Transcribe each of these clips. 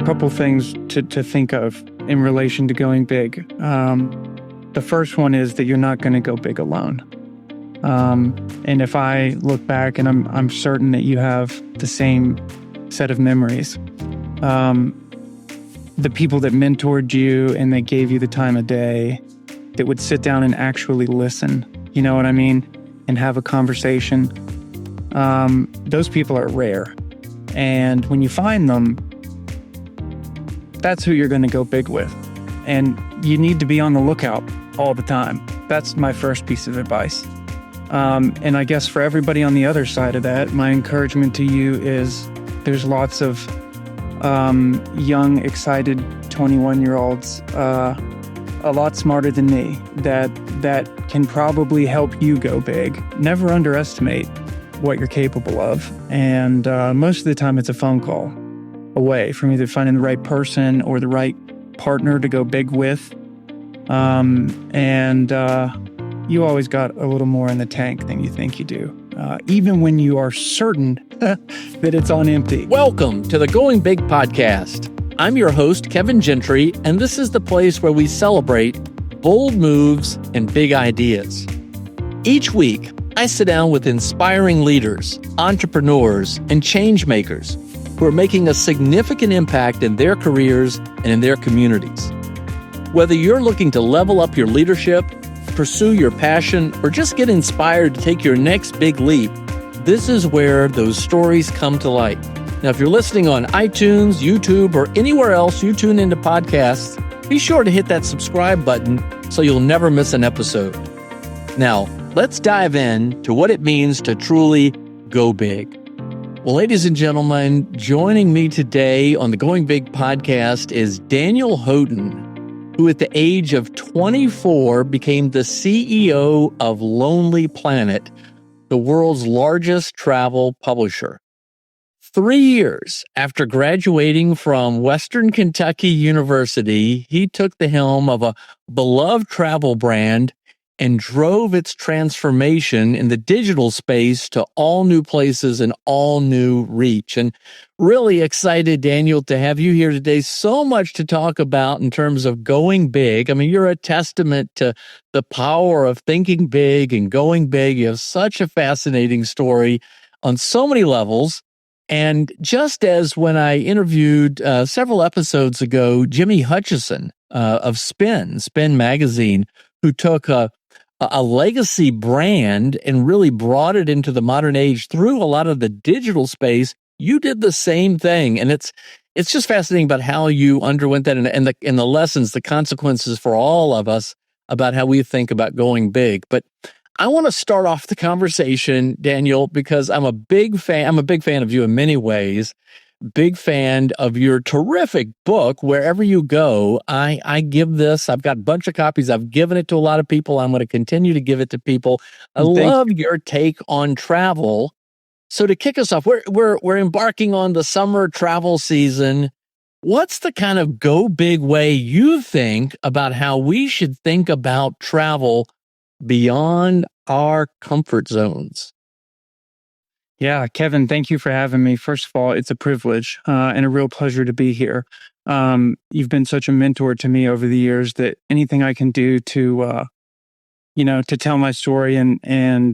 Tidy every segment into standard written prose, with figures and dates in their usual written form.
couple things to think of in relation to going big. The first one is that you're not going to go big alone. And if I look back, and I'm certain that you have the same set of memories, the people that mentored you and that gave you the time of day, that would sit down and actually listen, you know what I mean, and have a conversation, those people are rare. And when you find them, that's who you're going to go big with. And you need to be on the lookout all the time. That's my first piece of advice. And I guess for everybody on the other side of that, my encouragement to you is there's lots of young, excited 21-year-olds, a lot smarter than me, that can probably help you go big. Never underestimate what you're capable of. And most of the time, it's a phone call away from either finding the right person or the right partner to go big with. And you always got a little more in the tank than you think you do, even when you are certain that it's on empty. Welcome to the Going Big podcast. I'm your host, Kevin Gentry, and this is the place where we celebrate bold moves and big ideas. Each week, I sit down with inspiring leaders, entrepreneurs, and change makers who are making a significant impact in their careers and in their communities. Whether you're looking to level up your leadership, pursue your passion, or just get inspired to take your next big leap, this is where those stories come to light. Now, if you're listening on iTunes, YouTube, or anywhere else you tune into podcasts, be sure to hit that subscribe button so you'll never miss an episode. Now, let's dive in to what it means to truly go big. Well, ladies and gentlemen, joining me today on the Going Big podcast is Daniel Houghton, who at the age of 24 became the CEO of Lonely Planet, the world's largest travel publisher. 3 years after graduating from Western Kentucky University, he took the helm of a beloved travel brand and drove its transformation in the digital space to all new places and all new reach. And really excited, Daniel, to have you here today. So much to talk about in terms of going big. I mean, you're a testament to the power of thinking big and going big. You have such a fascinating story on so many levels. And just as when I interviewed several episodes ago, Jimmy Hutchison of Spin Magazine, who took a legacy brand and really brought it into the modern age through a lot of the digital space, you did the same thing. And it's just fascinating about how you underwent that and the lessons, the consequences for all of us about how we think about going big. But I want to start off the conversation, Daniel, because I'm a big fan. I'm a big fan of you in many ways. Big fan of your terrific book, Wherever You Go. I give this. I've got a bunch of copies. I've given it to a lot of people. I'm going to continue to give it to people. I love your take on travel. So to kick us off, we're embarking on the summer travel season. What's the kind of go big way you think about how we should think about travel beyond our comfort zones? Yeah, Kevin, thank you for having me. First of all, it's a privilege and a real pleasure to be here. You've been such a mentor to me over the years that anything I can do to tell my story and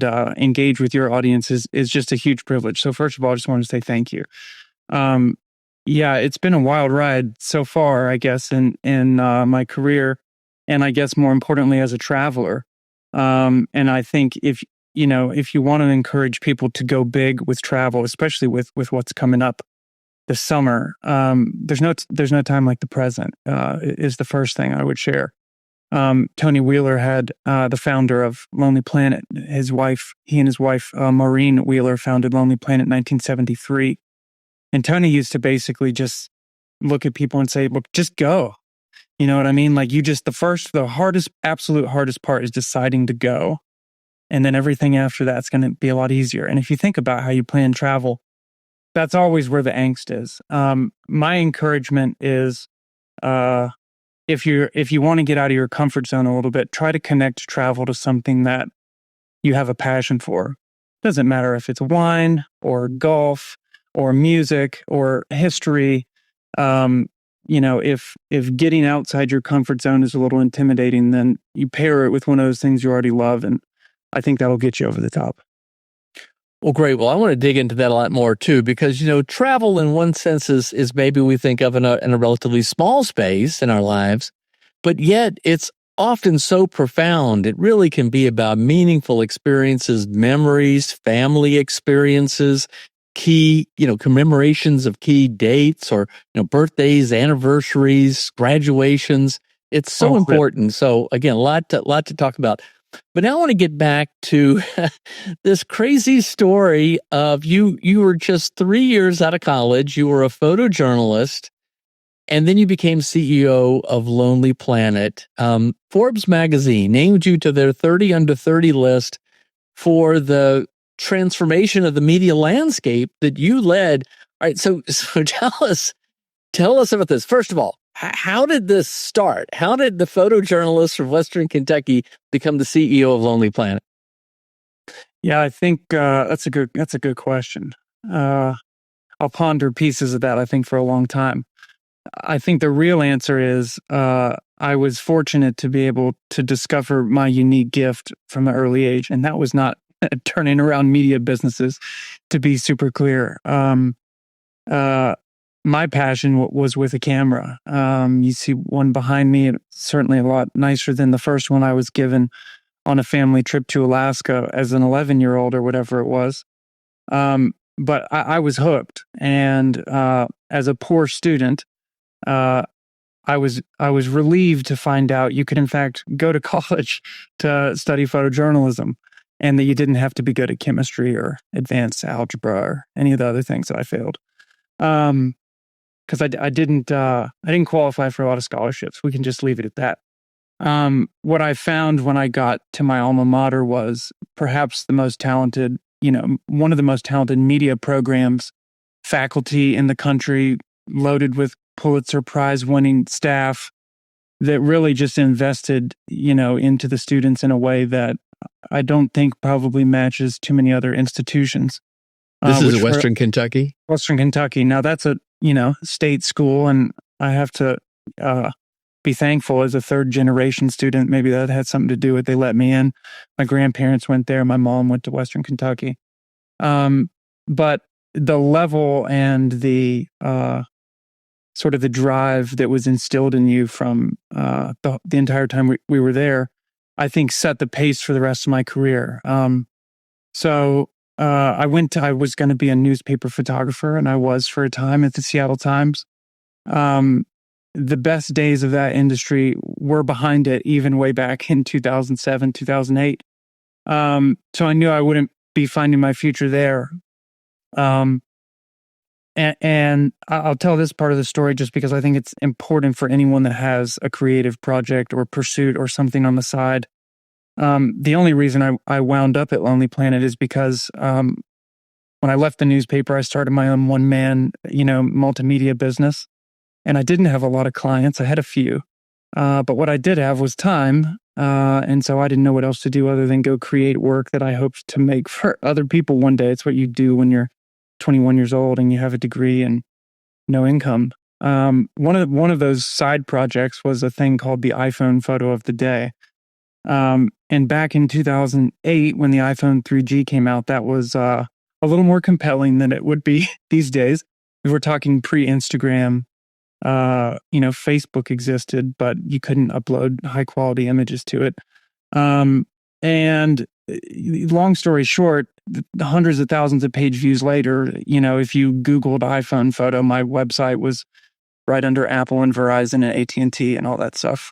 engage with your audience is just a huge privilege. So first of all, I just want to say thank you. Yeah, it's been a wild ride so far, I guess, in my career, and I guess more importantly as a traveler. And I think if you want to encourage people to go big with travel, especially with what's coming up this summer, there's no time like the present, is the first thing I would share. Tony Wheeler had, the founder of Lonely Planet, he and his wife, Maureen Wheeler, founded Lonely Planet in 1973. And Tony used to basically just look at people and say, look, just go. You know what I mean? Like absolute hardest part is deciding to go. And then everything after that's going to be a lot easier. And if you think about how you plan travel, that's always where the angst is. My encouragement is, if you want to get out of your comfort zone a little bit, try to connect travel to something that you have a passion for. Doesn't matter if it's wine or golf or music or history. if getting outside your comfort zone is a little intimidating, then you pair it with one of those things you already love, and I think that'll get you over the top. Well, great. Well, I want to dig into that a lot more too, because, travel in one sense is maybe we think of in a relatively small space in our lives, but yet it's often so profound. It really can be about meaningful experiences, memories, family experiences, key, commemorations of key dates or, birthdays, anniversaries, graduations. It's so important. So again, a lot to talk about. But now I want to get back to this crazy story of you were just 3 years out of college. You were a photojournalist, and then you became CEO of Lonely Planet. Forbes magazine named you to their 30 under 30 list for the transformation of the media landscape that you led. All right, so tell us about this. First of all, how did this start? How did the photojournalist from Western Kentucky become the CEO of Lonely Planet? Yeah, I think that's a good question. I'll ponder pieces of that, I think, for a long time. I think the real answer is I was fortunate to be able to discover my unique gift from an early age, and that was not turning around media businesses, to be super clear. My passion was with a camera. You see one behind me, certainly a lot nicer than the first one I was given on a family trip to Alaska as an 11-year-old or whatever it was. But I was hooked. And as a poor student, I was relieved to find out you could, in fact, go to college to study photojournalism, and that you didn't have to be good at chemistry or advanced algebra or any of the other things that I failed. Because I didn't qualify for a lot of scholarships. We can just leave it at that. What I found when I got to my alma mater was perhaps the most talented, one of the most talented media programs, faculty in the country, loaded with Pulitzer Prize winning staff that really just invested, into the students in a way that I don't think probably matches too many other institutions. This is Western Kentucky? Western Kentucky. Now that's a, state school, and I have to be thankful as a third generation student. Maybe that had something to do with it. They let me in. My grandparents went there. My mom went to Western Kentucky. But the level and the sort of the drive that was instilled in you from the entire time we were there, I think set the pace for the rest of my career. I was going to be a newspaper photographer, and I was for a time at the Seattle Times. The best days of that industry were behind it, even way back in 2007, 2008. So I knew I wouldn't be finding my future there. And I'll tell this part of the story just because I think it's important for anyone that has a creative project or pursuit or something on the side. The only reason I wound up at Lonely Planet is because when I left the newspaper, I started my own one-man, multimedia business. And I didn't have a lot of clients. I had a few. But what I did have was time. And so I didn't know what else to do other than go create work that I hoped to make for other people one day. It's what you do when you're 21 years old and you have a degree and no income. One of those side projects was a thing called the iPhone photo of the day. And back in 2008, when the iPhone 3G came out, that was a little more compelling than it would be these days. We were talking pre-Instagram. Facebook existed, but you couldn't upload high quality images to it. And long story short, the hundreds of thousands of page views later, if you Googled iPhone photo, my website was right under Apple and Verizon and AT&T and all that stuff.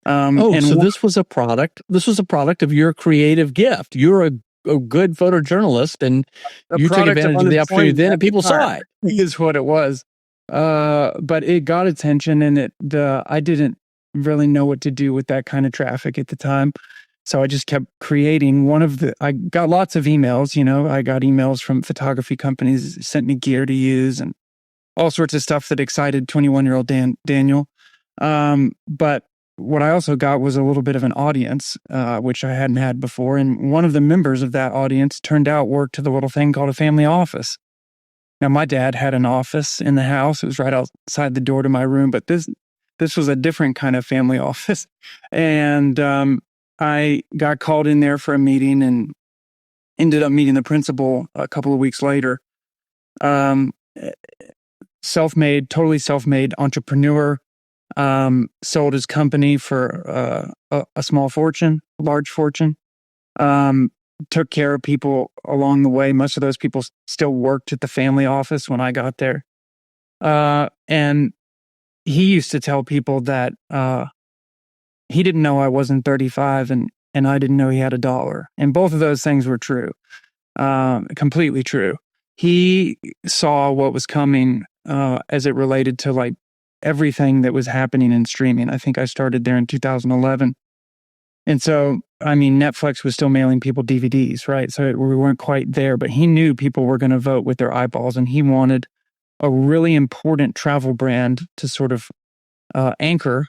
This was a product. This was a product of your creative gift. You're a good photojournalist, and you took advantage of the opportunity then, and people saw it. Is what it was. But it got attention, and I didn't really know what to do with that kind of traffic at the time. So I just kept creating. I got lots of emails, I got emails from photography companies, sent me gear to use and all sorts of stuff that excited 21-year-old Daniel. But what I also got was a little bit of an audience, which I hadn't had before. And one of the members of that audience turned out worked to the little thing called a family office. Now, my dad had an office in the house. It was right outside the door to my room, but this was a different kind of family office. And I got called in there for a meeting and ended up meeting the principal a couple of weeks later. Totally self-made entrepreneur, sold his company for a small fortune, large fortune. Took care of people along the way. Most of those people still worked at the family office when I got there. And he used to tell people that he didn't know I wasn't 35 and I didn't know he had $1. And both of those things were true, completely true. He saw what was coming as it related to like everything that was happening in streaming. I think I started there in 2011. And so, I mean, Netflix was still mailing people DVDs, right? So we weren't quite there, but he knew people were going to vote with their eyeballs, and he wanted a really important travel brand to sort of anchor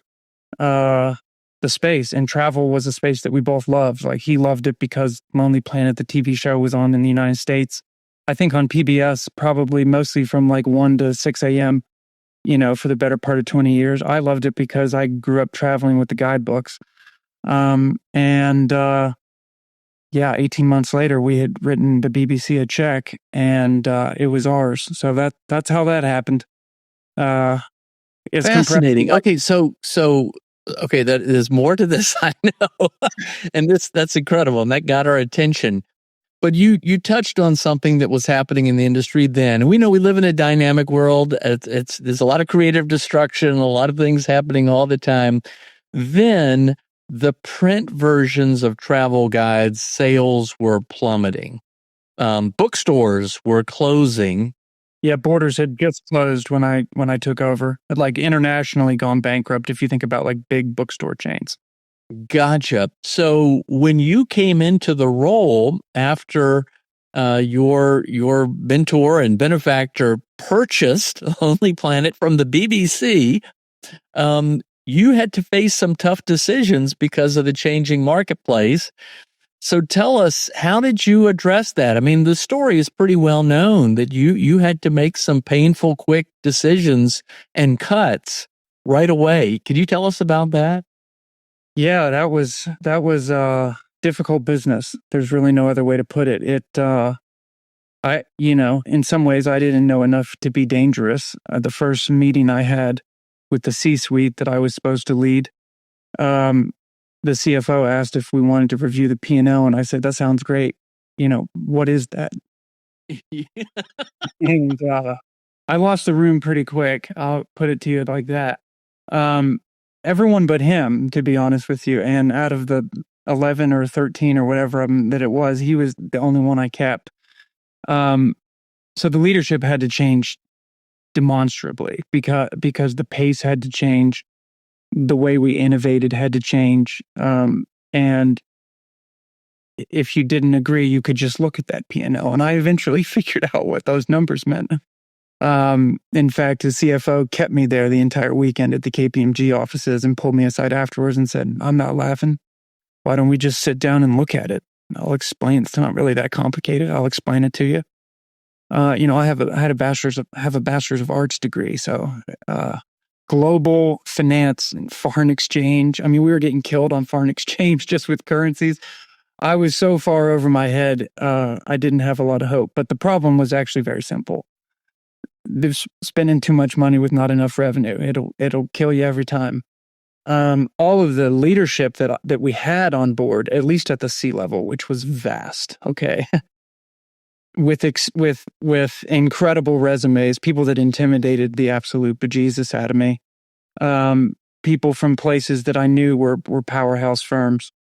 the space. And travel was a space that we both loved. Like, he loved it because Lonely Planet, the TV show, was on in the United States. I think on PBS, probably mostly from like 1 to 6 a.m., for the better part of 20 years. I loved it because I grew up traveling with the guidebooks. 18 months later, we had written the BBC a check, and it was ours. So that's how that happened. It's fascinating. Okay, so okay, that there's more to this, I know, and that's incredible, and that got our attention. But you touched on something that was happening in the industry then. And we know we live in a dynamic world. There's a lot of creative destruction, a lot of things happening all the time. Then the print versions of travel guides sales were plummeting. Bookstores were closing. Yeah, Borders had just closed when I took over. Had like internationally gone bankrupt if you think about like big bookstore chains. Gotcha. So when you came into the role after your mentor and benefactor purchased Lonely Planet from the BBC, you had to face some tough decisions because of the changing marketplace. So tell us, how did you address that? I mean, the story is pretty well known that you had to make some painful, quick decisions and cuts right away. Could you tell us about that? Yeah, that was difficult business. There's really no other way to put it. In some ways, I didn't know enough to be dangerous. The first meeting I had with the C-suite that I was supposed to lead, the CFO asked if we wanted to review the P&L, and I said, that sounds great. What is that? And I lost the room pretty quick. I'll put it to you like that. Everyone but him, to be honest with you. And out of the 11 or 13 or whatever that it was, he was the only one I kept. So the leadership had to change demonstrably because the pace had to change. The way we innovated had to change. And if you didn't agree, you could just look at that P&L. And I eventually figured out what those numbers meant. In fact, the CFO kept me there the entire weekend at the KPMG offices and pulled me aside afterwards and said, I'm not laughing. Why don't we just sit down and look at it? I'll explain. It's not really that complicated. I'll explain it to you. I have a bachelor's of arts degree. So, global finance and foreign exchange. I mean, we were getting killed on foreign exchange just with currencies. I was so far over my head. I didn't have a lot of hope, but the problem was actually very simple. They're spending too much money with not enough revenue. It'll kill you every time. All of the leadership that we had on board, at least at the C level, which was vast, okay, with incredible resumes, people that intimidated the absolute bejesus out of me, people from places that I knew were powerhouse firms,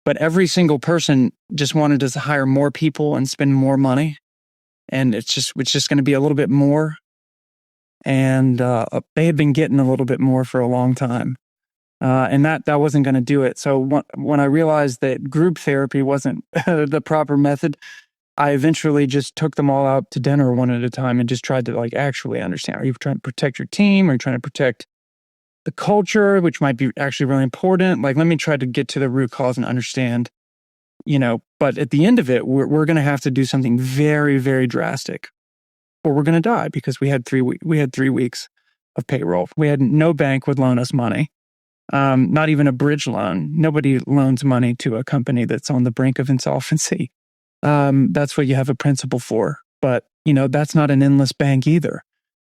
but every single person just wanted us to hire more people and spend more money, and it's just going to be a little bit more. And they had been getting a little bit more for a long time. And that wasn't going to do it. So when I realized that group therapy wasn't the proper method, I eventually just took them all out to dinner one at a time and just tried to actually understand. Are you trying to protect your team? Are you trying to protect the culture, which might be actually really important? Let me try to get to the root cause and understand, but at the end of it, we're going to have to do something very, very drastic. or we're going to die, because we had 3 weeks of payroll. We had no bank would loan us money. Not even a bridge loan. Nobody loans money to a company that's on the brink of insolvency. That's what you have a principal for. But, that's not an endless bank either.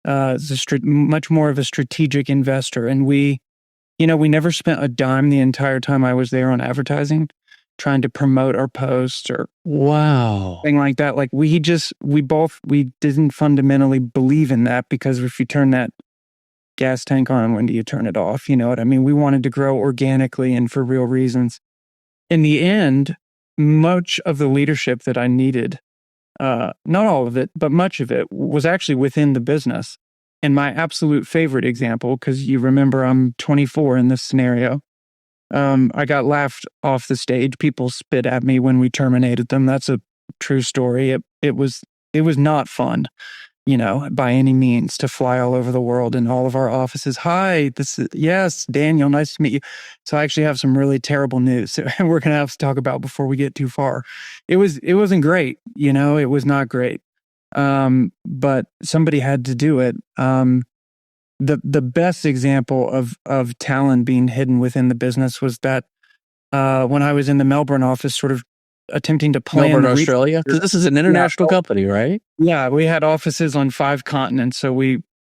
It's much more of a strategic investor. And we never spent a dime the entire time I was there on advertising, trying to promote our posts or thing like that. Like we didn't fundamentally believe in that, because if you turn that gas tank on, when do you turn it off? You know what I mean? We wanted to grow organically and for real reasons. In the end, much of the leadership that I needed, not all of it, but much of it, was actually within the business. And my absolute favorite example, because you remember I'm 24 in this scenario, I got laughed off the stage. People spit at me when we terminated them. That's a true story. It was not fun, by any means, to fly all over the world in all of our offices. Hi, yes, Daniel, nice to meet you. So I actually have some really terrible news we're going to have to talk about before we get too far. It wasn't great. It was not great. But somebody had to do it. The best example of talent being hidden within the business was that when I was in the Melbourne office, sort of attempting to plan Melbourne, Australia, because this is an international company, right? Yeah, we had offices on 5 continents. So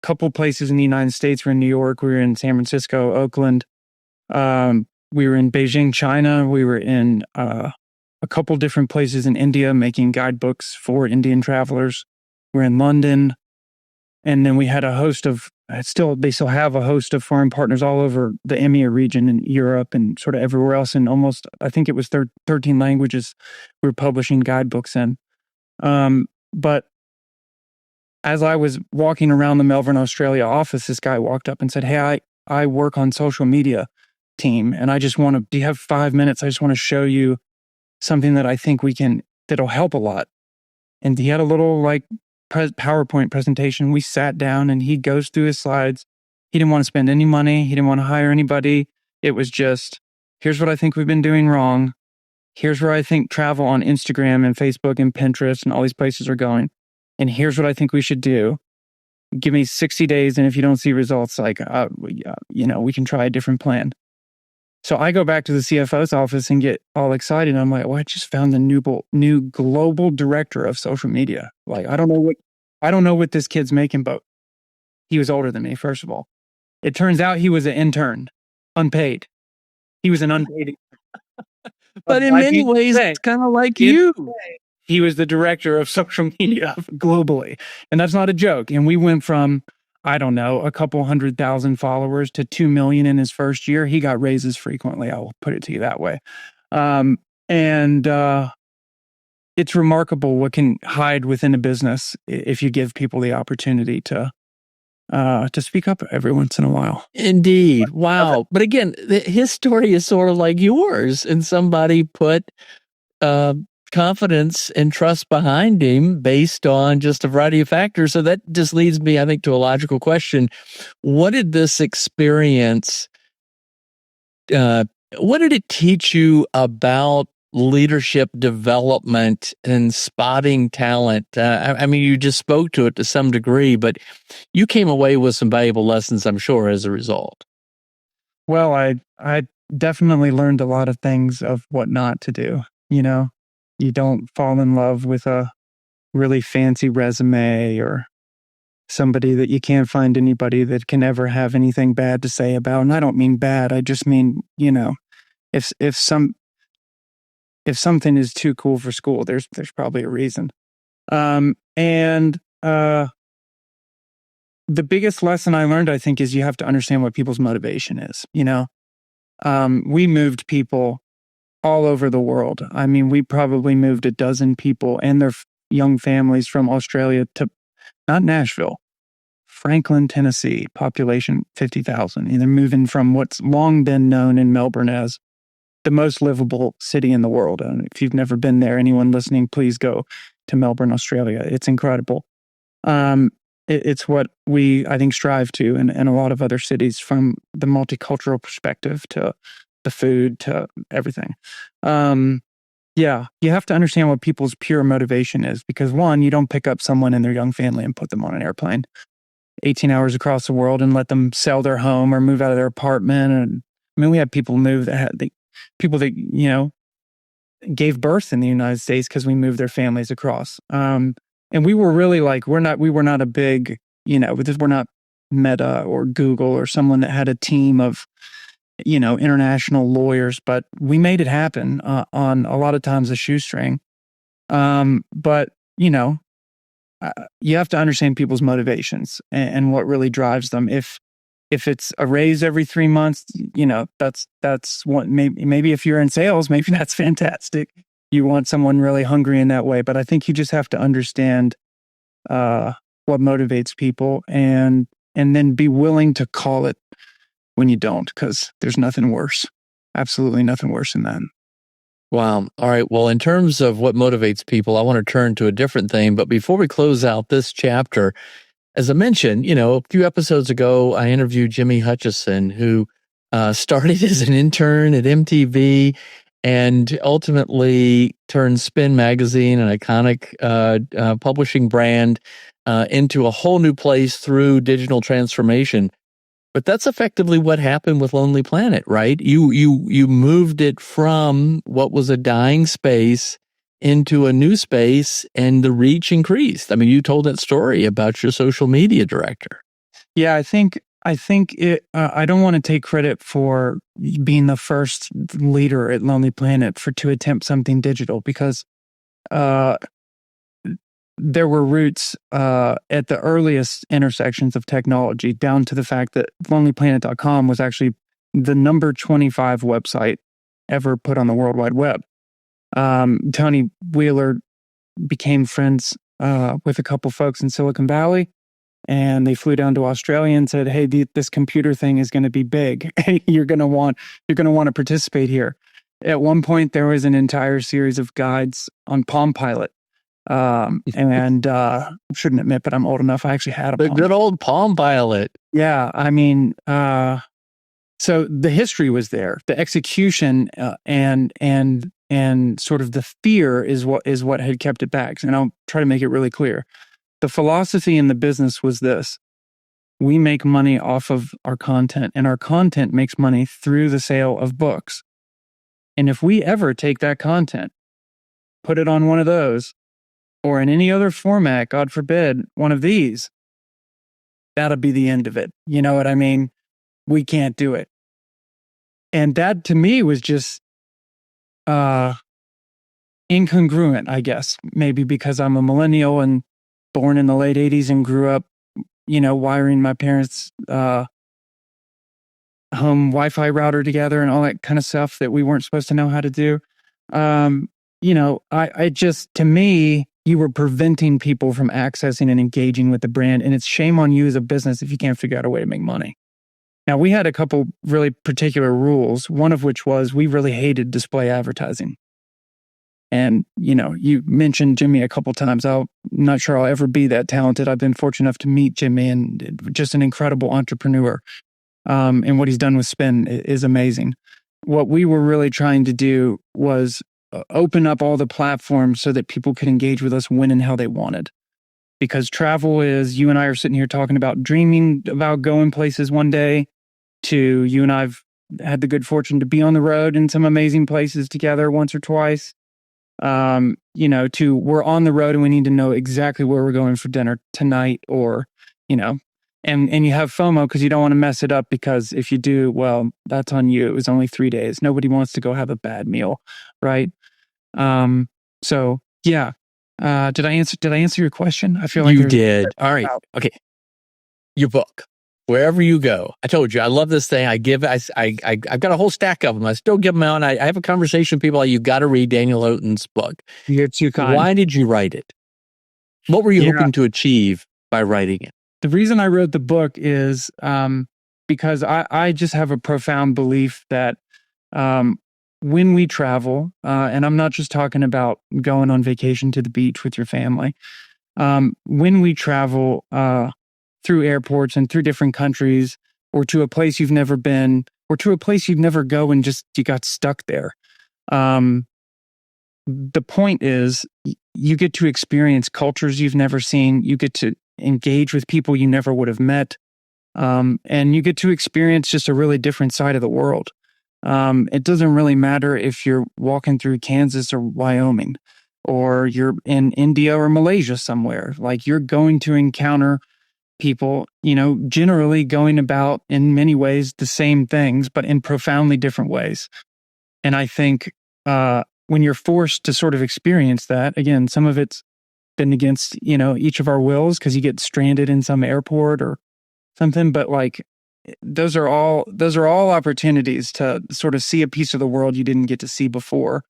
couple places in the United States. We're in New York, we were in San Francisco, Oakland. We were in Beijing, China. We were in a couple different places in India making guidebooks for Indian travelers. We're in London. And then we had they still have a host of foreign partners all over the EMEA region in Europe and sort of everywhere else. And almost, I think it was 13 languages we were publishing guidebooks in. But as I was walking around the Melbourne, Australia office, this guy walked up and said, "Hey, I work on social media team, and do you have 5 minutes? I just want to show you something that I think that'll help a lot." And he had a little PowerPoint presentation. We sat down and he goes through his slides. He didn't want to spend any money. He didn't want to hire anybody. It was just, here's what I think we've been doing wrong. Here's where I think travel on Instagram and Facebook and Pinterest and all these places are going. And here's what I think we should do. Give me 60 days. And if you don't see results, we can try a different plan. So I go back to the CFO's office and get all excited. I'm like, I just found the new global director of social media. Like, I don't know what this kid's making, but he was older than me, first of all. It turns out he was an intern, unpaid. He was an unpaid. But in many ways, it's kind of like you. He was the director of social media globally. And that's not a joke. And we went from, I don't know, a couple 100,000 followers to 2 million in his first year. He got raises frequently. I will put it to you that way. It's remarkable what can hide within a business if you give people the opportunity to speak up every once in a while. Indeed. Wow. But again, his story is sort of like yours, and somebody put confidence and trust behind him based on just a variety of factors. So that just leads me, I think, to a logical question. What did this experience, what did it teach you about leadership development and spotting talent? I mean, you just spoke to it to some degree, but you came away with some valuable lessons, I'm sure, as a result. Well, I definitely learned a lot of things of what not to do. You don't fall in love with a really fancy resume or somebody that you can't find anybody that can ever have anything bad to say about. And I don't mean bad. I just mean, if something is too cool for school, there's probably a reason. The biggest lesson I learned, I think, is you have to understand what people's motivation is. We moved people all over the world. I mean, we probably moved a dozen people and their young families from Australia to, not Nashville, Franklin, Tennessee, population 50,000. And they're moving from what's long been known in Melbourne as the most livable city in the world. And if you've never been there, anyone listening, please go to Melbourne, Australia. It's incredible. It's what we, I think, strive to in a lot of other cities, from the multicultural perspective to the food to everything. Yeah, you have to understand what people's pure motivation is, because one, you don't pick up someone and their young family and put them on an airplane 18 hours across the world and let them sell their home or move out of their apartment. And I mean, we had people move that had people that, gave birth in the United States because we moved their families across. And we were really like, we were not a big, we're not Meta or Google or someone that had a team of, international lawyers, but we made it happen on a lot of times a shoestring. But, you have to understand people's motivations and what really drives them. If it's a raise every 3 months, that's what maybe if you're in sales, maybe that's fantastic. You want someone really hungry in that way. But I think you just have to understand what motivates people and then be willing to call it when you don't, because there's nothing worse. Absolutely nothing worse than that. Wow. All right. Well, in terms of what motivates people, I want to turn to a different thing. But before we close out this chapter, as I mentioned, a few episodes ago, I interviewed Jimmy Hutchison, who started as an intern at MTV and ultimately turned Spin Magazine, an iconic publishing brand, into a whole new place through digital transformation. But that's effectively what happened with Lonely Planet, right? You moved it from what was a dying space into a new space, and the reach increased. I mean, you told that story about your social media director. Yeah, I think it. I don't want to take credit for being the first leader at Lonely Planet to attempt something digital, because there were roots at the earliest intersections of technology, down to the fact that lonelyplanet.com was actually the number 25 website ever put on the World Wide Web. Tony Wheeler became friends with a couple folks in Silicon Valley, and they flew down to Australia and said, "Hey, this computer thing is going to be big. You're going to want to participate here." At one point, there was an entire series of guides on Palm Pilot. And shouldn't admit, but I'm old enough. I actually had the good old Palm Pilot. Yeah, I mean, so the history was there. The execution and sort of the fear is what had kept it back. And I'll try to make it really clear. The philosophy in the business was this: we make money off of our content, and our content makes money through the sale of books. And if we ever take that content, put it on one of those, or in any other format, God forbid, one of these, that'll be the end of it. You know what I mean? We can't do it. And that to me was just incongruent, I guess, maybe because I'm a millennial and born in the late 80s and grew up, wiring my parents' home Wi-Fi router together and all that kind of stuff that we weren't supposed to know how to do. I just, to me, you were preventing people from accessing and engaging with the brand. And it's shame on you as a business if you can't figure out a way to make money. Now, we had a couple really particular rules, one of which was we really hated display advertising. And, you mentioned Jimmy a couple times. I'm not sure I'll ever be that talented. I've been fortunate enough to meet Jimmy, and just an incredible entrepreneur. And what he's done with Spin is amazing. What we were really trying to do was open up all the platforms so that people could engage with us when and how they wanted. Because travel is, you and I are sitting here talking about dreaming about going places one day, to you and I've had the good fortune to be on the road in some amazing places together once or twice. To we're on the road and we need to know exactly where we're going for dinner tonight, or, and you have FOMO because you don't want to mess it up, because if you do, well, that's on you. It was only 3 days. Nobody wants to go have a bad meal, right? So yeah. Did I answer your question? I feel like you did. All right. Okay. Your book, wherever you go. I told you, I love this thing. I've got a whole stack of them. I still give them out. And I have a conversation with people like, you got to read Daniel Houghton's book. You're too kind. Why did you write it? What were you hoping to achieve by writing it? The reason I wrote the book is because I just have a profound belief that when we travel, and I'm not just talking about going on vacation to the beach with your family, when we travel through airports and through different countries, or to a place you've never been, or to a place you'd never go and just you got stuck there, the point is you get to experience cultures you've never seen. You get to engage with people you never would have met. And you get to experience just a really different side of the world. It doesn't really matter if you're walking through Kansas or Wyoming, or you're in India or Malaysia somewhere. Like, you're going to encounter people, generally going about in many ways the same things, but in profoundly different ways. And I think when you're forced to sort of experience that, again, some of it's been against, each of our wills because you get stranded in some airport or something, but like those are all opportunities to sort of see a piece of the world you didn't get to see before.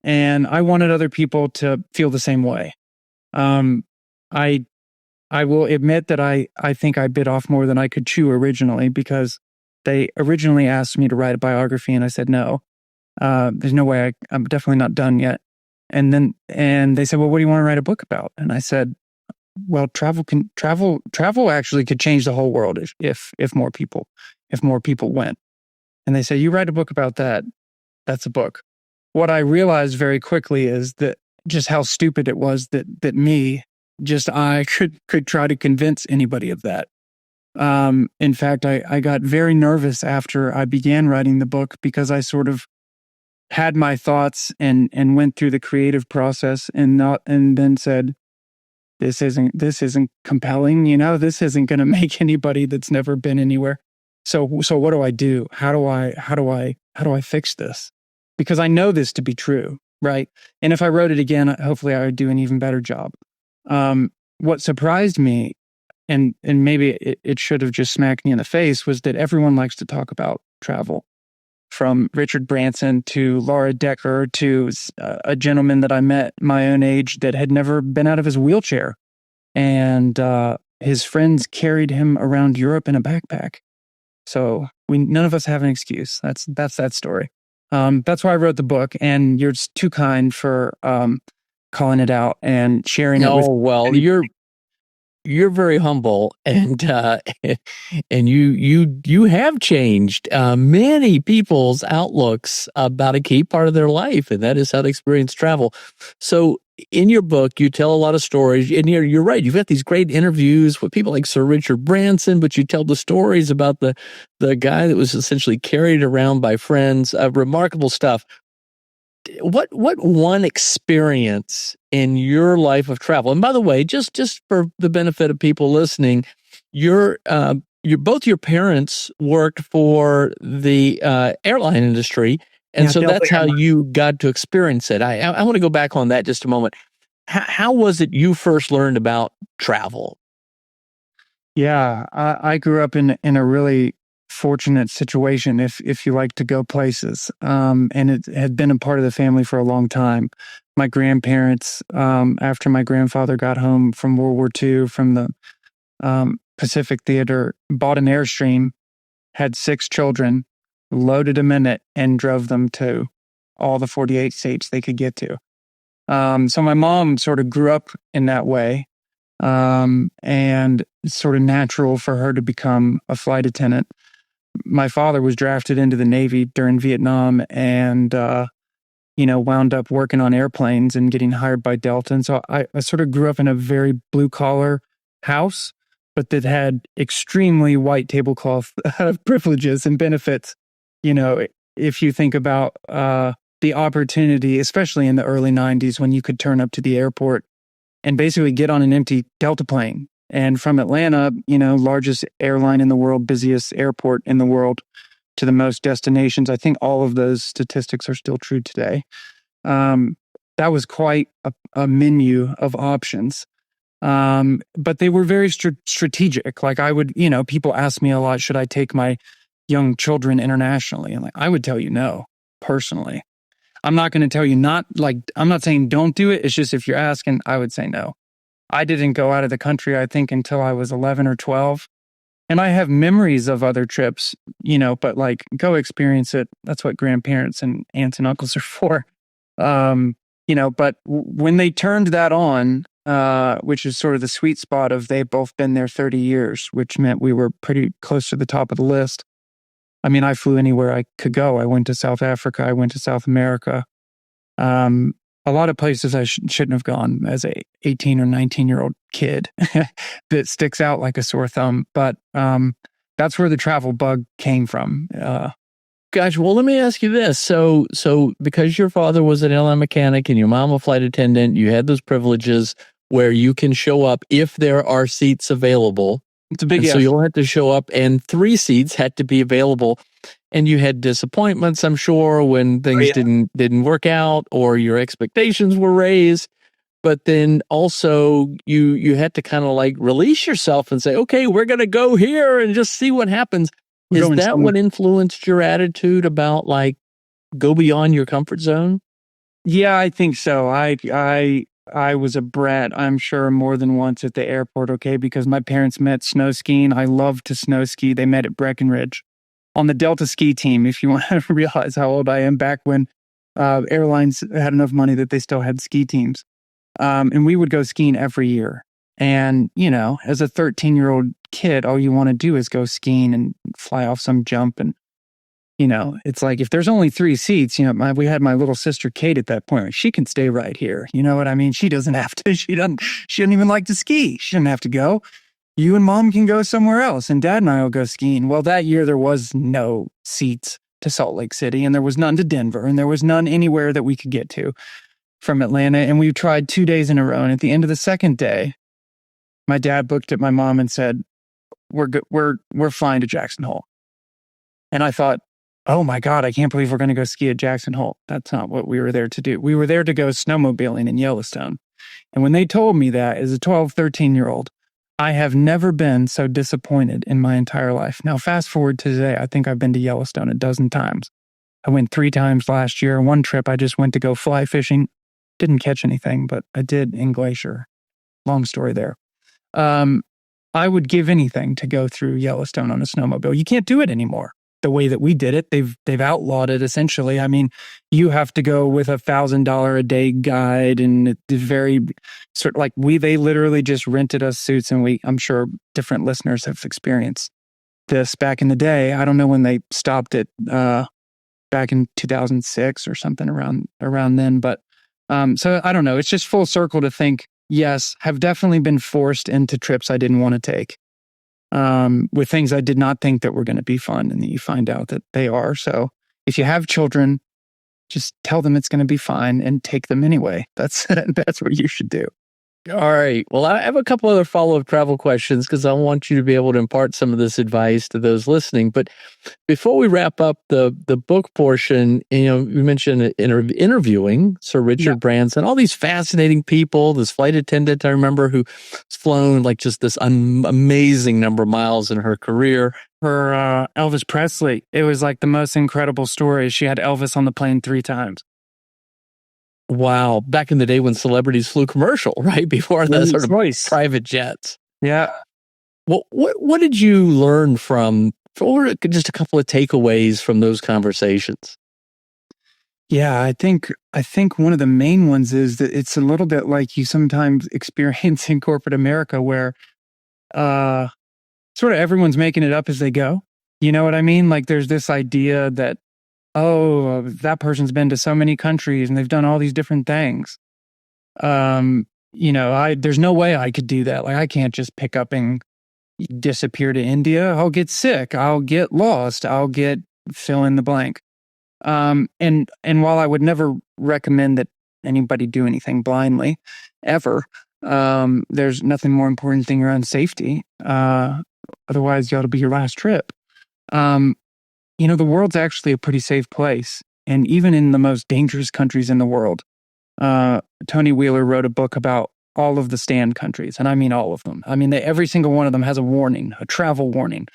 And I wanted other people to feel the same way. I will admit that I think I bit off more than I could chew originally, because they originally asked me to write a biography and I said no. There's no way. I'm definitely not done yet. And they said, well, what do you want to write a book about? And I said, well, travel actually could change the whole world if more people went. And they said, you write a book about that. That's a book. What I realized very quickly is that just how stupid it was that I could try to convince anybody of that. In fact, I got very nervous after I began writing the book, because I sort of had my thoughts and went through the creative process and then said, this isn't compelling, this isn't going to make anybody that's never been anywhere. So what do I do? How do I fix this? Because I know this to be true, right? And if I wrote it again, hopefully I would do an even better job. What surprised me, and maybe it should have just smacked me in the face, was that everyone likes to talk about travel. From Richard Branson to Laura Decker to a gentleman that I met my own age that had never been out of his wheelchair. And his friends carried him around Europe in a backpack. So none of us have an excuse. That's that story. That's why I wrote the book, and you're just too kind for calling it out and sharing it with. Oh, well, you're very humble, and you have changed many people's outlooks about a key part of their life, and that is how to experience travel. So in your book, you tell a lot of stories, and you're right. You've got these great interviews with people like Sir Richard Branson, but you tell the stories about the guy that was essentially carried around by friends. Remarkable stuff. What one experience in your life of travel? And by the way, just for the benefit of people listening, both your parents worked for the airline industry, and so that's how you got to experience it. I want to go back on that just a moment. How was it you first learned about travel? Yeah, I grew up in a really fortunate situation, if you like to go places. And it had been a part of the family for a long time. My grandparents, after my grandfather got home from World War II from the Pacific Theater, bought an Airstream, had 6 children, loaded them in it, and drove them to all the 48 states they could get to. So my mom sort of grew up in that way. And it's sort of natural for her to become a flight attendant. My father was drafted into the Navy during Vietnam and, wound up working on airplanes and getting hired by Delta. And so I sort of grew up in a very blue collar house, but that had extremely white tablecloth privileges and benefits. If you think about the opportunity, especially in the early 90s, when you could turn up to the airport and basically get on an empty Delta plane. And from Atlanta, largest airline in the world, busiest airport in the world, to the most destinations. I think all of those statistics are still true today. That was quite a menu of options. But they were very strategic. Like I would, people ask me a lot, should I take my young children internationally? And I would tell you no, personally. I'm not going to tell you I'm not saying don't do it. It's just if you're asking, I would say no. I didn't go out of the country, I think, until I was 11 or 12. And I have memories of other trips, but go experience it. That's what grandparents and aunts and uncles are for. But when they turned that on, which is sort of the sweet spot of they've both been there 30 years, which meant we were pretty close to the top of the list. I mean, I flew anywhere I could go. I went to South Africa. I went to South America. a lot of places I shouldn't have gone as a 18 or 19-year-old kid that sticks out like a sore thumb. But that's where the travel bug came from. Gosh, well, let me ask you this. So because your father was an airline mechanic and your mom a flight attendant, you had those privileges where you can show up if there are seats available. It's a big and yes. So you'll have to show up, and 3 seats had to be available. And you had disappointments, I'm sure, when things didn't work out or your expectations were raised. But then also you had to kind of like release yourself and say, okay, we're going to go here and just see what happens. Is that what influenced your attitude about like go beyond your comfort zone? Yeah, I think so. I was a brat, I'm sure, more than once at the airport, okay, because my parents met snow skiing. I love to snow ski. They met at Breckenridge on the Delta ski team, if you want to realize how old I am, back when airlines had enough money that they still had ski teams. And we would go skiing every year. And, you know, as a 13-year-old kid, all you want to do is go skiing and fly off some jump. And, you know, it's like if there's only 3 seats, you know, we had my little sister Kate at that point. She can stay right here. You know what I mean? She doesn't have to. She doesn't even like to ski. She doesn't have to go. You and mom can go somewhere else, and dad and I will go skiing. Well, that year there was no seats to Salt Lake City, and there was none to Denver, and there was none anywhere that we could get to from Atlanta. And we tried 2 days in a row. And at the end of the second day, my dad looked at my mom and said, we're good. We're flying to Jackson Hole. And I thought, oh my God, I can't believe we're going to go ski at Jackson Hole. That's not what we were there to do. We were there to go snowmobiling in Yellowstone. And when they told me that as a 12, 13-year-old, I have never been so disappointed in my entire life. Now, fast forward to today, I think I've been to Yellowstone a dozen times. I went 3 times last year. One trip, I just went to go fly fishing. Didn't catch anything, but I did in Glacier. Long story there. I would give anything to go through Yellowstone on a snowmobile. You can't do it anymore the way that we did it. They've outlawed it essentially. I mean, you have to go with $1,000 a day guide, and it's very sort of like they literally just rented us suits, and I'm sure different listeners have experienced this back in the day. I don't know when they stopped it, back in 2006 or something around then, but so I don't know. It's just full circle to think, yes, have definitely been forced into trips I didn't want to take, with things I did not think that were going to be fun, and you find out that they are. So if you have children, just tell them it's going to be fine and take them anyway. That's what you should do. All right. Well, I have a couple other follow-up travel questions because I want you to be able to impart some of this advice to those listening. But before we wrap up the book portion, you know, you mentioned interviewing Sir Richard Branson, all these fascinating people, this flight attendant I remember who's flown like just this amazing number of miles in her career. For Elvis Presley, it was like the most incredible story. She had Elvis on the plane 3 times. Wow. Back in the day when celebrities flew commercial, right? Before the sort of private jets. Yeah. Well, what did you learn from, or just a couple of takeaways from those conversations? Yeah, I think one of the main ones is that it's a little bit like you sometimes experience in corporate America where sort of everyone's making it up as they go. You know what I mean? Like there's this idea that, oh, that person's been to so many countries and they've done all these different things. You know, there's no way I could do that. Like I can't just pick up and disappear to India. I'll get sick. I'll get lost. I'll get fill in the blank. And while I would never recommend that anybody do anything blindly ever, there's nothing more important than your own safety. Otherwise, you ought to be your last trip. You know, the world's actually a pretty safe place. And even in the most dangerous countries in the world, Tony Wheeler wrote a book about all of the stand countries. And I mean all of them. I mean, every single one of them has a warning, a travel warning,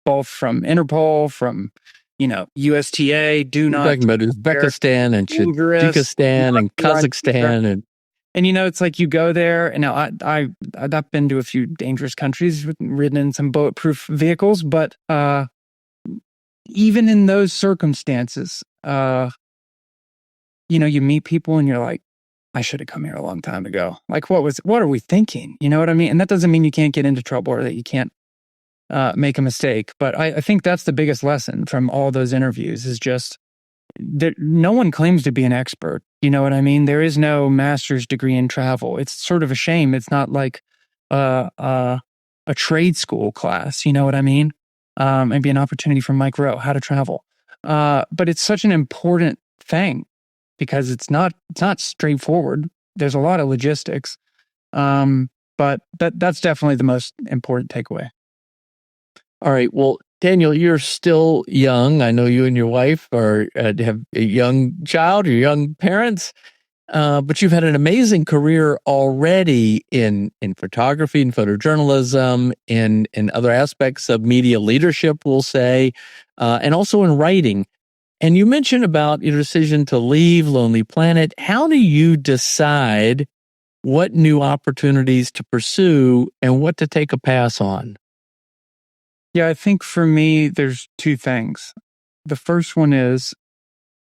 both from Interpol, from, you know, USTA, do not. Talking about Uzbekistan and Tajikistan and Kazakhstan. And, you know, it's like you go there, and now I've been to a few dangerous countries, ridden in some bulletproof vehicles, but even in those circumstances, you know, you meet people and you're like, I should have come here a long time ago. Like, what are we thinking? You know what I mean? And that doesn't mean you can't get into trouble or that you can't make a mistake. But I think that's the biggest lesson from all those interviews is just that no one claims to be an expert. You know what I mean? There is no master's degree in travel. It's sort of a shame. It's not like uh, uh, a trade school class. You know what I mean? Maybe an opportunity for Mike Rowe, how to travel. But it's such an important thing because it's not straightforward. There's a lot of logistics. But that's definitely the most important takeaway. All right. Well, Daniel, you're still young. I know you and your wife have a young child or young parents, but you've had an amazing career already in photography and photojournalism, in other aspects of media leadership, we'll say, and also in writing. And you mentioned about your decision to leave Lonely Planet. How do you decide what new opportunities to pursue and what to take a pass on? Yeah, I think for me, there's two things. The first one is,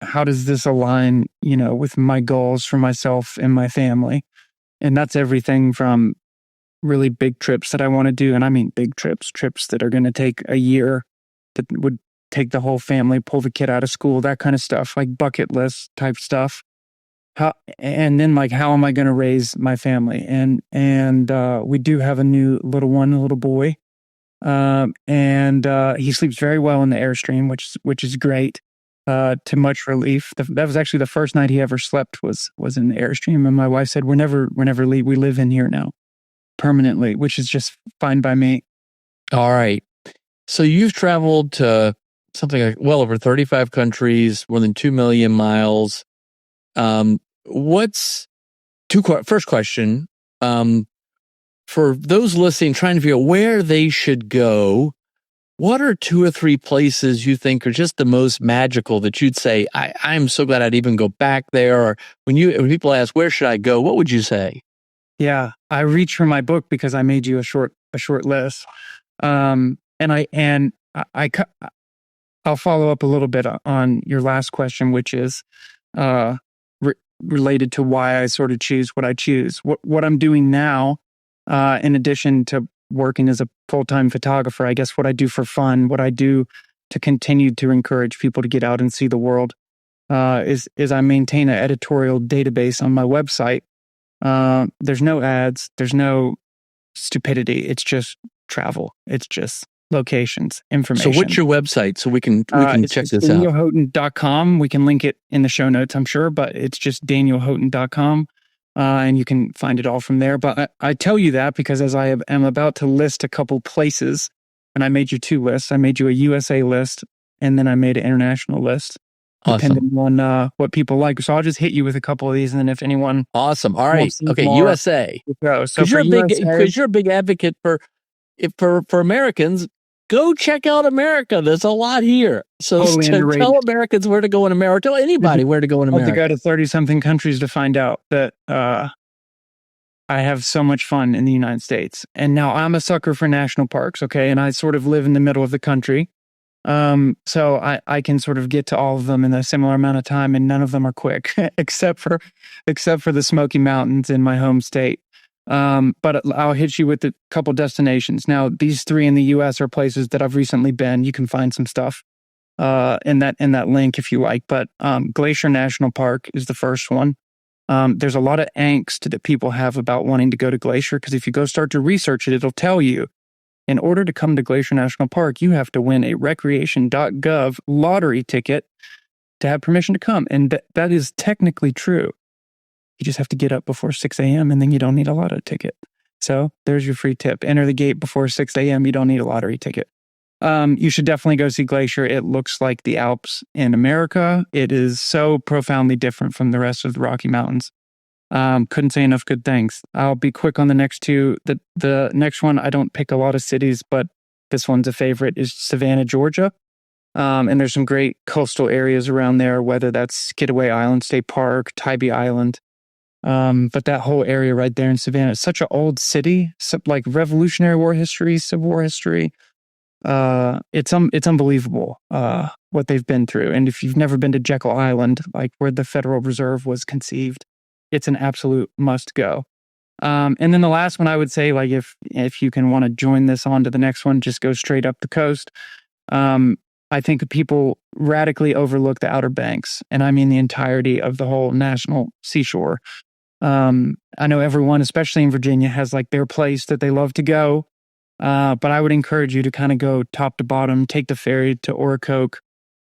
how does this align, with my goals for myself and my family? And that's everything from really big trips that I want to do. And I mean big trips that are going to take a year, that would take the whole family, pull the kid out of school, that kind of stuff, like bucket list type stuff. And then like, how am I going to raise my family? And we do have a new little one, a little boy. And he sleeps very well in the Airstream, which is great. To much relief. That was actually the first night he ever slept was in the Airstream, and my wife said, "We're never leave. We live in here now permanently," which is just fine by me. All right. So you've traveled to something like well over 35 countries, more than 2 million miles. First question, for those listening, trying to figure out where they should go, what are 2 or 3 places you think are just the most magical that you'd say, I'm so glad I'd even go back there? Or when people ask, where should I go? What would you say? Yeah, I reach for my book because I made you a short list. And I'll follow up a little bit on your last question, which is related to why I sort of choose what I choose. What I'm doing now, in addition to working as a full-time photographer, I guess what I do for fun, what I do to continue to encourage people to get out and see the world, is I maintain an editorial database on my website. There's no ads, there's no stupidity. It's just travel. It's just locations, information. So what's your website so we can check this out? DanielHoughton.com. We can link it in the show notes, I'm sure, but it's just DanielHoughton.com. And you can find it all from there. But I tell you that because as I am about to list a couple places, and I made you 2 lists. I made you a USA list, and then I made an international list, depending on what people like. So I'll just hit you with a couple of these, and then if anyone... Awesome. All right. Okay, more, USA. So because you're a big advocate for Americans. Go check out America. There's a lot here. So totally tell Americans where to go in America. Tell anybody where to go in America. I have to go to 30-something countries to find out that I have so much fun in the United States. And now I'm a sucker for national parks, okay? And I sort of live in the middle of the country. So I can sort of get to all of them in a similar amount of time, and none of them are quick, except for the Smoky Mountains in my home state. But I'll hit you with a couple destinations. Now, these 3 in the U.S. are places that I've recently been. You can find some stuff in that link if you like. But Glacier National Park is the first one. There's a lot of angst that people have about wanting to go to Glacier, because if you go start to research it, it'll tell you, in order to come to Glacier National Park, you have to win a recreation.gov lottery ticket to have permission to come. And that is technically true. You just have to get up before 6 a.m. and then you don't need a lotto ticket. So there's your free tip. Enter the gate before 6 a.m. You don't need a lottery ticket. You should definitely go see Glacier. It looks like the Alps in America. It is so profoundly different from the rest of the Rocky Mountains. Couldn't say enough good things. I'll be quick on the next 2. The next one, I don't pick a lot of cities, but this one's a favorite, is Savannah, Georgia. And there's some great coastal areas around there, whether that's Skidaway Island State Park, Tybee Island. But that whole area right there in Savannah is such an old city, like Revolutionary War history, Civil War history. It's unbelievable what they've been through. And if you've never been to Jekyll Island, like where the Federal Reserve was conceived, it's an absolute must go. And then the last one, I would say, like if you can want to join this on to the next one, just go straight up the coast. I think people radically overlook the Outer Banks, and I mean the entirety of the whole national seashore. I know everyone, especially in Virginia, has like their place that they love to go. But I would encourage you to kind of go top to bottom, take the ferry to Oracoke.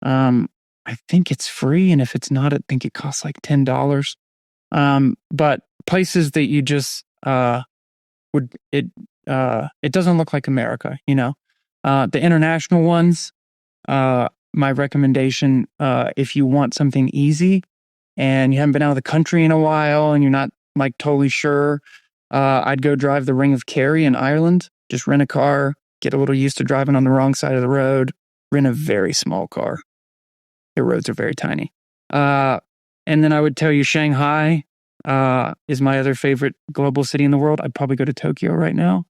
I think it's free, and if it's not, I think it costs like $10. But places that you just would it doesn't look like America, you know. The international ones, my recommendation, if you want something easy and you haven't been out of the country in a while and you're not like totally sure, I'd go drive the Ring of Kerry in Ireland. Just rent a car, get a little used to driving on the wrong side of the road, rent a very small car. The roads are very tiny. And then I would tell you Shanghai is my other favorite global city in the world. I'd probably go to Tokyo right now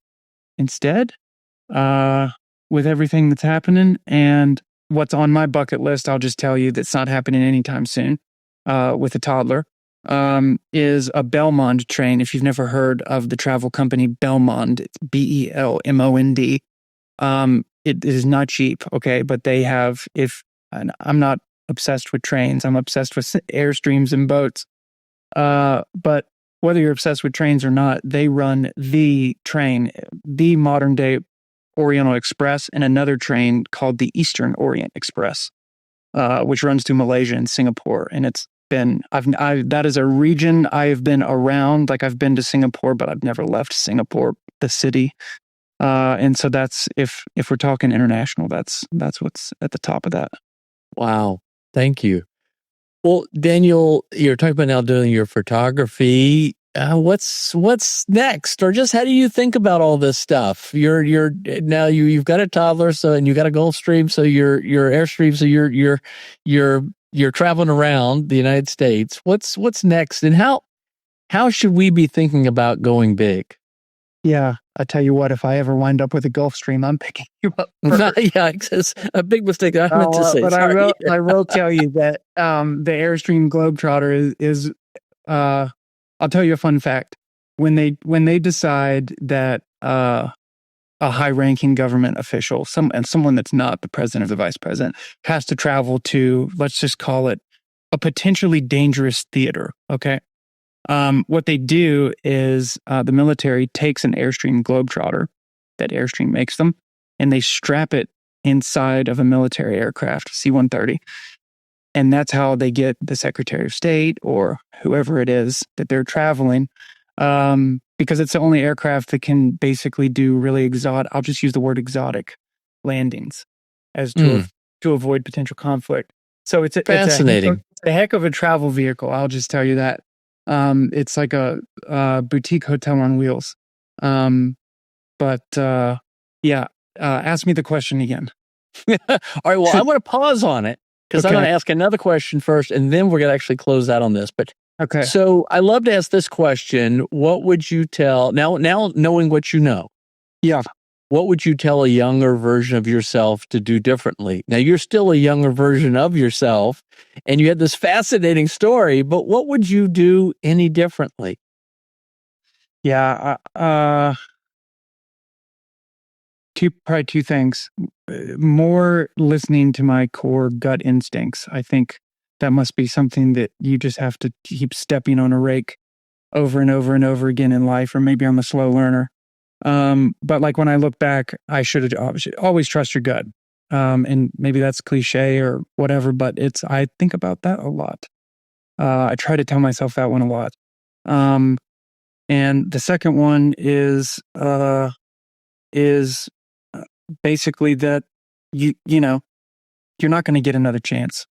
instead, with everything that's happening. And what's on my bucket list, I'll just tell you that's not happening anytime soon, with a toddler, is a Belmond train. If you've never heard of the travel company Belmond, it's Belmond. It is not cheap, okay? But they have, and I'm not obsessed with trains, I'm obsessed with airstreams and boats. But whether you're obsessed with trains or not, they run the train, the modern day Oriental Express, and another train called the Eastern Orient Express, which runs to Malaysia and Singapore. And it's been, that is a region I have been around. Like I've been to Singapore, but I've never left Singapore, the city. And so that's, if we're talking international, that's what's at the top of that. Wow. Thank you. Well, Daniel, you're talking about now doing your photography. What's next, or just how do you think about all this stuff? You've got a toddler, and you got a Gulfstream, so your Airstream, so you're traveling around the United States. What's next, and how should we be thinking about going big? Yeah, I tell you what, if I ever wind up with a Gulfstream, I'm picking you up first. Yeah, it's a big mistake. I meant to say, but sorry. I will tell you that the Airstream Globetrotter is I'll tell you a fun fact. When they decide that a high-ranking government official, someone that's not the president or the vice president, has to travel to, let's just call it, a potentially dangerous theater, okay? What they do is the military takes an Airstream Globetrotter, that Airstream makes them, and they strap it inside of a military aircraft, C-130. And that's how they get the Secretary of State or whoever it is that they're traveling, because it's the only aircraft that can basically do really I'll just use the word exotic landings as to avoid potential conflict. So it's fascinating. It's a heck of a travel vehicle. I'll just tell you that. It's like a boutique hotel on wheels. Ask me the question again. All right. Well, I'm going to pause on it because I'm going to ask another question first, and then we're going to actually close out on this. But okay. So I love to ask this question: what would you tell now knowing what you know? Yeah. What would you tell a younger version of yourself to do differently? Now, you're still a younger version of yourself, and you had this fascinating story, but what would you do any differently? Yeah. Probably two things. More listening to my core gut instincts. I think that must be something that you just have to keep stepping on a rake over and over and over again in life, or maybe I'm a slow learner. But like when I look back, I should have always trust your gut. And maybe that's cliche or whatever, but I think about that a lot. I try to tell myself that one a lot. And the second one is basically that you're not going to get another chance.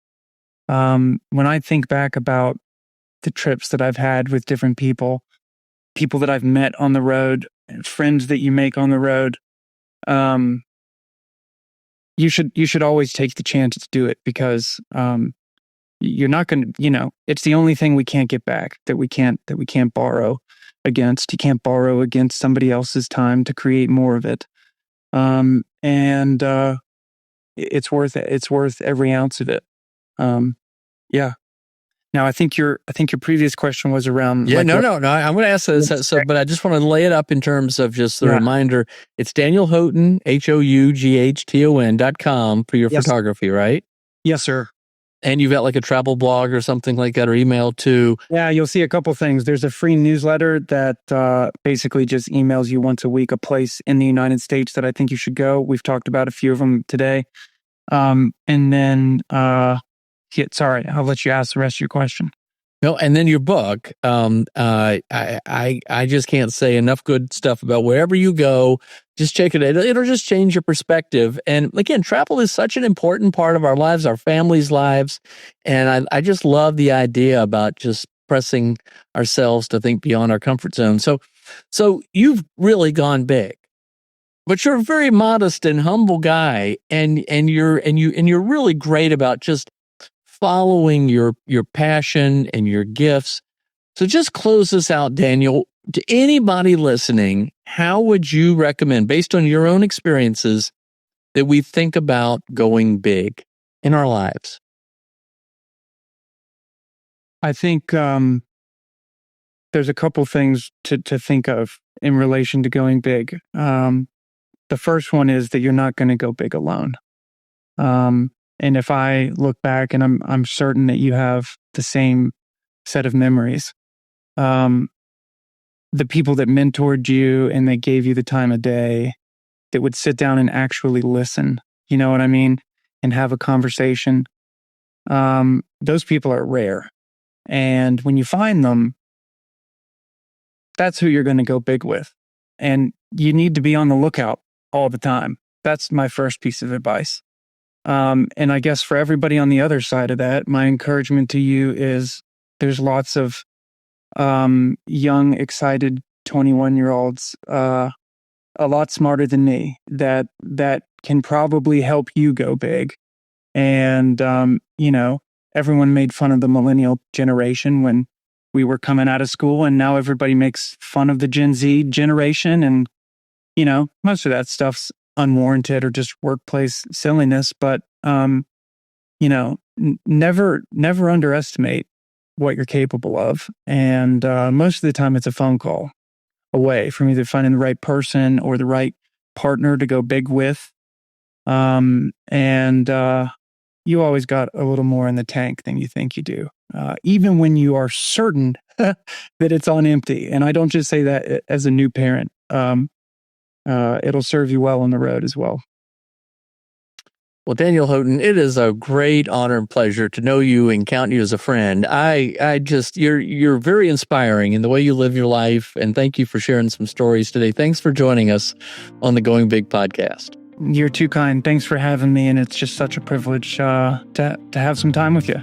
When I think back about the trips that I've had with different people that I've met on the road, friends that you make on the road, you should always take the chance to do it, because you're not going to, it's the only thing we can't get back, that we can't borrow against. You can't borrow against somebody else's time to create more of it. And it's worth it. It's worth every ounce of it. Yeah. Now, I think your previous question was around. Yeah, like, no. I'm going to ask this, but I just want to lay it up in terms of just the reminder. It's Daniel Houghton, HOUGHTON.com for your photography, right? Yes, sir. And you've got like a travel blog or something like that, or email too. Yeah, you'll see a couple things. There's a free newsletter that basically just emails you once a week a place in the United States that I think you should go. We've talked about a few of them today. And then, sorry, I'll let you ask the rest of your question. No, and then your book. I just can't say enough good stuff about wherever you go. Just check it out. It'll just change your perspective. And again, travel is such an important part of our lives, our families' lives. And I just love the idea about just pressing ourselves to think beyond our comfort zone. So you've really gone big, but you're a very modest and humble guy, and you're really great about just following your passion and your gifts. So just close this out, Daniel. To anybody listening, how would you recommend, based on your own experiences, that we think about going big in our lives? I think there's a couple things to think of in relation to going big. The first one is that you're not going to go big alone. And if I look back, and I'm certain that you have the same set of memories, the people that mentored you and they gave you the time of day, that would sit down and actually listen, you know what I mean, and have a conversation, those people are rare. And when you find them, that's who you're going to go big with. And you need to be on the lookout all the time. That's my first piece of advice. And I guess for everybody on the other side of that, my encouragement to you is there's lots of young, excited 21-year-olds, a lot smarter than me, that can probably help you go big. And, everyone made fun of the millennial generation when we were coming out of school, and now everybody makes fun of the Gen Z generation. And, most of that stuff's unwarranted or just workplace silliness. But, never underestimate what you're capable of. And most of the time it's a phone call away from either finding the right person or the right partner to go big with. And you always got a little more in the tank than you think you do, even when you are certain that it's on empty. And I don't just say that as a new parent. It'll serve you well on the road as well. Well, Daniel Houghton, it is a great honor and pleasure to know you and count you as a friend. You're very inspiring in the way you live your life, and thank you for sharing some stories today. Thanks for joining us on the Going Big podcast. You're too kind. Thanks for having me, and it's just such a privilege to have some time with you.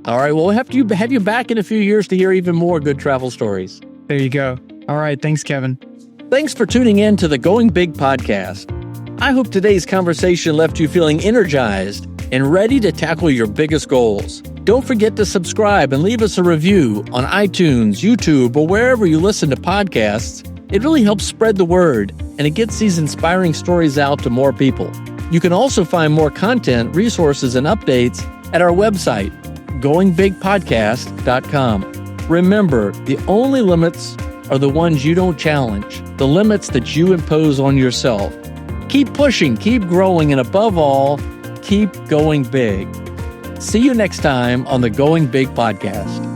All right, well, we'll have to have you back in a few years to hear even more good travel stories. There you go. All right, thanks, Kevin. Thanks for tuning in to the Going Big podcast. I hope today's conversation left you feeling energized and ready to tackle your biggest goals. Don't forget to subscribe and leave us a review on iTunes, YouTube, or wherever you listen to podcasts. It really helps spread the word, and it gets these inspiring stories out to more people. You can also find more content, resources, and updates at our website, goingbigpodcast.com. Remember, the only limits are the ones you don't challenge, the limits that you impose on yourself. Keep pushing, keep growing, and above all, keep going big. See you next time on the Going Big podcast.